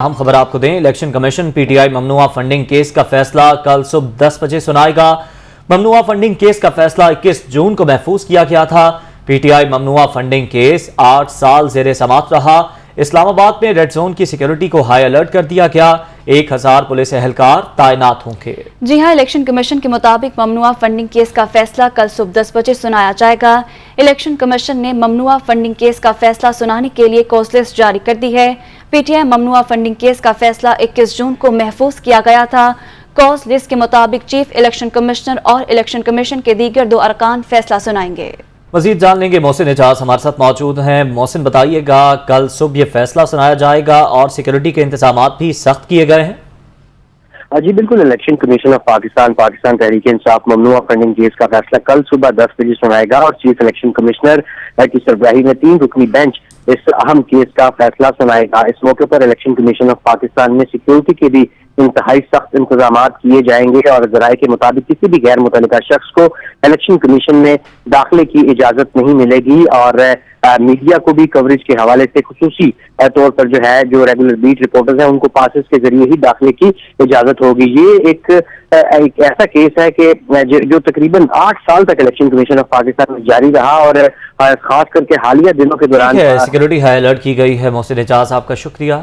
اہم خبر آپ کو دیں، election commission P T I ممنوعہ فنڈنگ کیس کا فیصلہ کل صبح 10 بجے سنائے گا۔ ممنوعہ فنڈنگ کیس کا فیصلہ 21 جون کو محفوظ کیا گیا تھا۔ پی ٹی آئی ممنوعہ فنڈنگ کیس 8 سال زیر سماعت رہا۔ اسلام آباد میں ریڈ زون کی سیکیورٹی کو ہائی الرٹ کر دیا گیا۔ 1000 پولیس اہلکار تعینات ہوں گے۔ جی ہاں، الیکشن کمیشن کے مطابق ممنوعہ فنڈنگ کیس کا فیصلہ کل صبح 10 بجے سنایا جائے گا۔ الیکشن کمیشن نے ممنوعہ فنڈنگ کیس کا فیصلہ سنانے کے لیے کاز لسٹ جاری کر دی ہے۔ پی ٹی آئی ممنوعہ فنڈنگ کیس کا فیصلہ 21 جون کو محفوظ کیا گیا تھا۔ کاز لسٹ کے مطابق چیف الیکشن کمشنر اور الیکشن کمیشن کے دیگر 2 ارکان فیصلہ سنائیں گے۔ مزید جان لیں گے، محسن اعجاز ہمارے ساتھ موجود ہیں۔ محسن، بتائیے گا کل صبح یہ فیصلہ سنایا جائے گا اور سیکیورٹی کے انتظامات بھی سخت کیے گئے ہیں؟ جی بالکل، election commission of Pakistan Tehreek Insaf ممنوعہ funding case کا فیصلہ کل صبح 10 بجے سنائے گا اور چیف الیکشن کمشنر کی سربراہی میں 3 رکنی بینچ اس اہم کیس کا فیصلہ سنائے گا۔ اس موقع پر الیکشن کمیشن آف پاکستان میں سیکیورٹی کے بھی انتہائی سخت انتظامات کیے جائیں گے اور ذرائع کے مطابق کسی بھی غیر متعلقہ شخص کو الیکشن کمیشن میں داخلے کی اجازت نہیں ملے گی اور میڈیا کو بھی کوریج کے حوالے سے خصوصی طور پر جو ریگولر بیٹ رپورٹرز ہیں ان کو پاسز کے ذریعے ہی داخلے کی اجازت ہوگی۔ یہ ایک ایسا کیس ہے کہ جو تقریباً 8 سال تک الیکشن کمیشن آف پاکستان میں جاری رہا اور خاص کر کے حالیہ دنوں کے دوران سیکیورٹی ہائی الرٹ کی گئی ہے۔ محسن اعجاز، آپ کا شکریہ۔